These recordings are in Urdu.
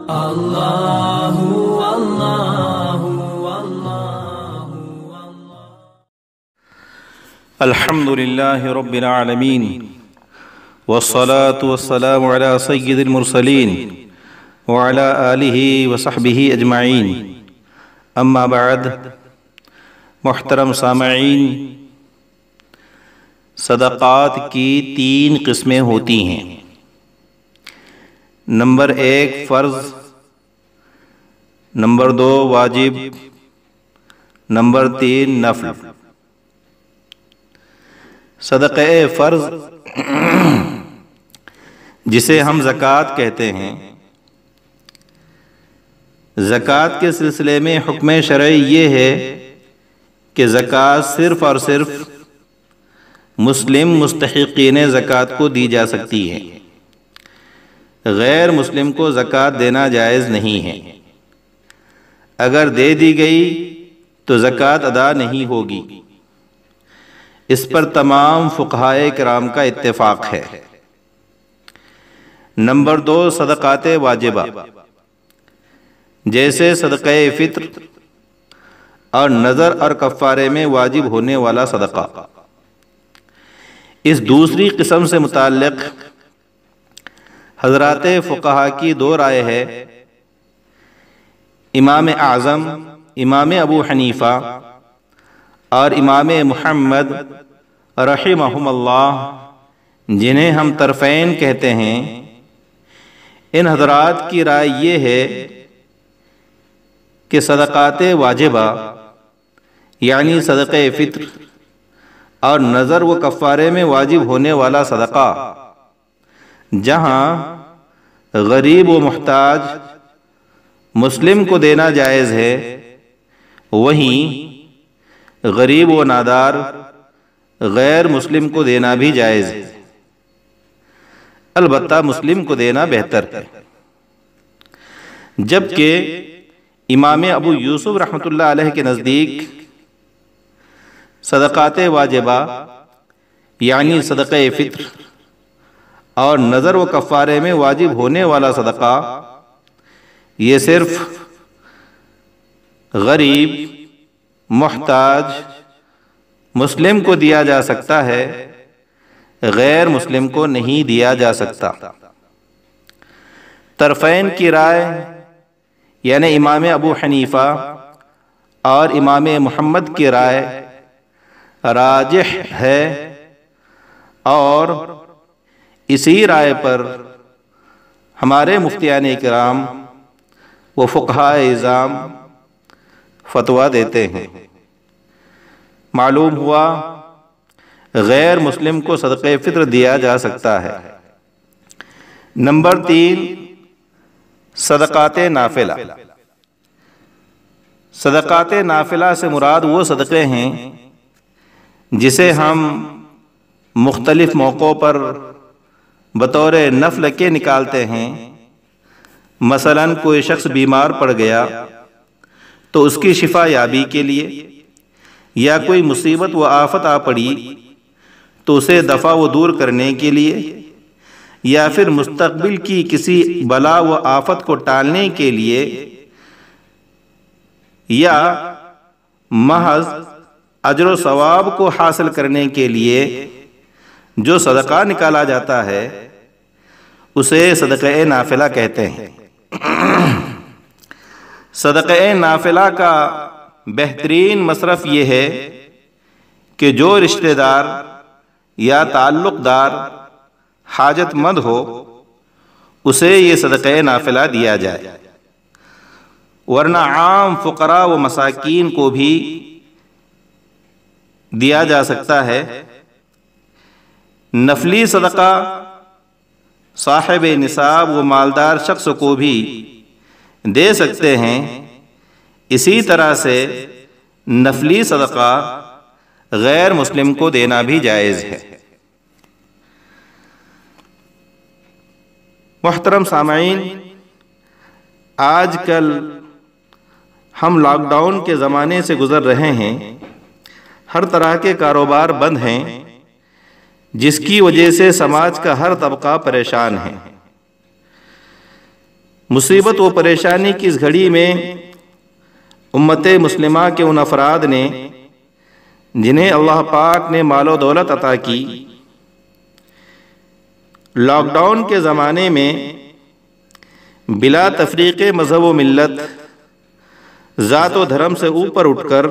اللہ اللہ اللہ۔ الحمد للہ رب العالمین والصلاة والسلام علی سید المرسلین وعلی آلہ وصحبہ اجمعین، اما بعد۔ محترم سامعین، صدقات کی 3 قسمیں ہوتی ہیں۔ نمبر 1 فرض، نمبر 2 واجب، نمبر 3 نفل۔ صدقہ فرض جسے ہم زکوٰۃ کہتے ہیں، زکوٰۃ کے سلسلے میں حکم شرعی یہ ہے کہ زکوٰۃ صرف اور صرف مسلم مستحقین زکوٰۃ کو دی جا سکتی ہے، غیر مسلم کو زکوٰۃ دینا جائز نہیں ہے۔ اگر دے دی گئی تو زکوٰۃ ادا نہیں ہوگی، اس پر تمام فقہائے کرام کا اتفاق ہے۔ نمبر 2 صدقات واجبہ، جیسے صدقہ فطر اور نذر اور کفارے میں واجب ہونے والا صدقہ۔ اس دوسری قسم سے متعلق حضرات فقہا کی 2 رائے ہے۔ امام اعظم امام ابو حنیفہ اور امام محمد رحمہم اللہ، جنہیں ہم طرفین کہتے ہیں، ان حضرات کی رائے یہ ہے کہ صدقات واجبہ یعنی صدقہ فطر اور نذر و کفارے میں واجب ہونے والا صدقہ جہاں غریب و محتاج مسلم کو دینا جائز ہے، وہیں غریب و نادار غیر مسلم کو دینا بھی جائز ہے، البتہ مسلم کو دینا بہتر ہے۔ جبکہ امام ابو یوسف رحمۃ اللہ علیہ کے نزدیک صدقات واجبہ یعنی صدقہ فطر اور نذر و کفارے میں واجب ہونے والا صدقہ یہ صرف غریب محتاج مسلم کو دیا جا سکتا ہے، غیر مسلم کو نہیں دیا جا سکتا۔ طرفین کی رائے یعنی امام ابو حنیفہ اور امام محمد کی رائے راجح ہے، اور اسی رائے پر ہمارے مفتیان کرام و فقہائے اعظام فتویٰ دیتے ہیں۔ معلوم ہوا غیر مسلم کو صدقہ فطر دیا جا سکتا ہے۔ نمبر 3 صدقات نافلہ۔ صدقات نافلہ سے مراد وہ صدقے ہیں جسے ہم مختلف موقعوں پر بطور نفل کے نکالتے ہیں۔ مثلاً کوئی شخص بیمار پڑ گیا تو اس کی شفا یابی کے لیے، یا کوئی مصیبت و آفت آ پڑی تو اسے دفع و دور کرنے کے لیے، یا پھر مستقبل کی کسی بلا و آفت کو ٹالنے کے لیے، یا محض اجر و ثواب کو حاصل کرنے کے لیے جو صدقہ نکالا جاتا ہے اسے صدقہ نافلہ کہتے ہیں۔ صدقہ نافلہ کا بہترین مصرف یہ ہے کہ جو رشتہ دار یا تعلق دار حاجت مند ہو اسے یہ صدقہ نافلہ دیا جائے، ورنہ عام فقراء و مساکین کو بھی دیا جا سکتا ہے۔ نفلی صدقہ صاحب نصاب و مالدار شخص کو بھی دے سکتے ہیں، اسی طرح سے نفلی صدقہ غیر مسلم کو دینا بھی جائز ہے۔ محترم سامعین، آج کل ہم لاک ڈاؤن کے زمانے سے گزر رہے ہیں، ہر طرح کے کاروبار بند ہیں، جس کی وجہ سے سماج کا ہر طبقہ پریشان ہے۔ مصیبت و پریشانی کی اس گھڑی میں امت مسلمہ کے ان افراد نے جنہیں اللہ پاک نے مال و دولت عطا کی، لاک ڈاؤن کے زمانے میں بلا تفریق مذہب و ملت، ذات و دھرم سے اوپر اٹھ کر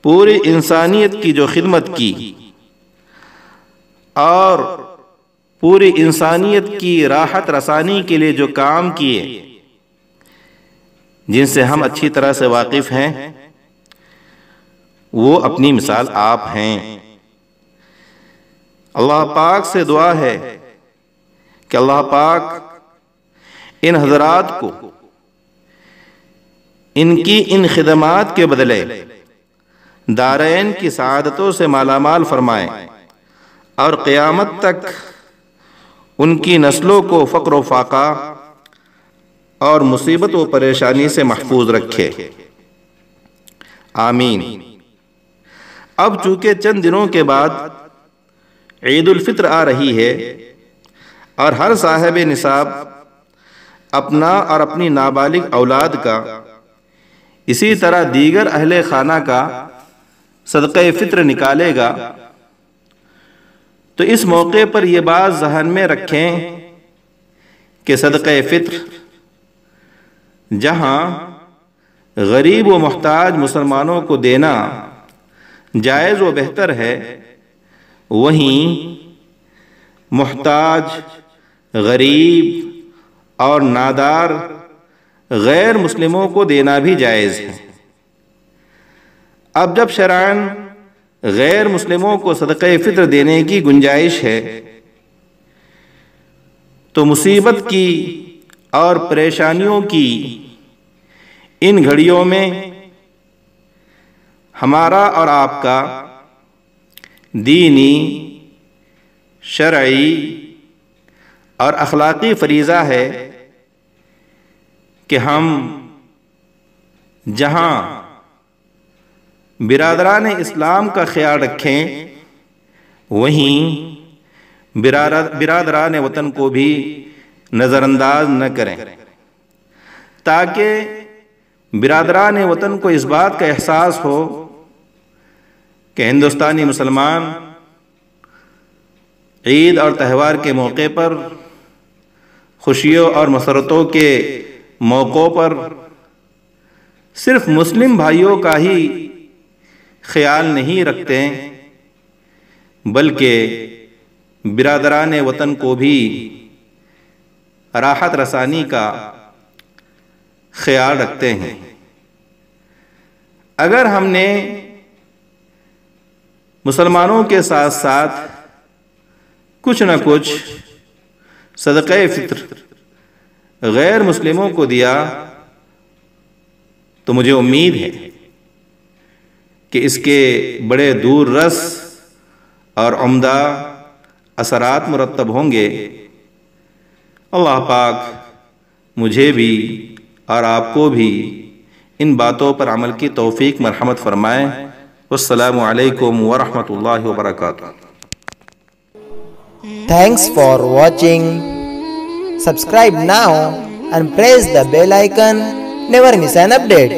پوری انسانیت کی جو خدمت کی اور پوری انسانیت کی راحت رسانی کے لیے جو کام کیے، جن سے ہم اچھی طرح سے واقف ہیں، وہ اپنی مثال آپ ہیں۔ اللہ پاک سے دعا ہے کہ اللہ پاک ان حضرات کو ان کی ان خدمات کے بدلے دارین کی سعادتوں سے مالا مال فرمائے اور قیامت تک ان کی نسلوں کو فقر و فاقہ اور مصیبت و پریشانی سے محفوظ رکھے، آمین۔ اب چونکہ چند دنوں کے بعد عید الفطر آ رہی ہے اور ہر صاحب نصاب اپنا اور اپنی نابالغ اولاد کا، اسی طرح دیگر اہل خانہ کا صدقہ فطر نکالے گا، تو اس موقع پر یہ بات ذہن میں رکھیں کہ صدقہ فطر جہاں غریب و محتاج مسلمانوں کو دینا جائز و بہتر ہے، وہیں محتاج، غریب اور نادار غیر مسلموں کو دینا بھی جائز ہے۔ اب جب شرعاً غیر مسلموں کو صدقہ فطر دینے کی گنجائش ہے، تو مصیبت کی اور پریشانیوں کی ان گھڑیوں میں ہمارا اور آپ کا دینی، شرعی اور اخلاقی فریضہ ہے کہ ہم جہاں برادران اسلام کا خیال رکھیں، وہیں برادران وطن کو بھی نظر انداز نہ کریں، تاکہ برادران وطن کو اس بات کا احساس ہو کہ ہندوستانی مسلمان عید اور تہوار کے موقع پر، خوشیوں اور مسرتوں کے موقعوں پر صرف مسلم بھائیوں کا ہی خیال نہیں رکھتے، بلکہ برادران وطن کو بھی راحت رسانی کا خیال رکھتے ہیں۔ اگر ہم نے مسلمانوں کے ساتھ ساتھ کچھ نہ کچھ صدقہ فطر غیر مسلموں کو دیا، تو مجھے امید ہے کہ اس کے بڑے دور رس اور عمدہ اثرات مرتب ہوں گے۔ اللہ پاک مجھے بھی اور آپ کو بھی ان باتوں پر عمل کی توفیق مرحمت فرمائے۔ والسلام علیکم ورحمۃ اللہ وبرکاتہ۔ Thanks for watching. Subscribe now and press the bell icon. Never miss an update.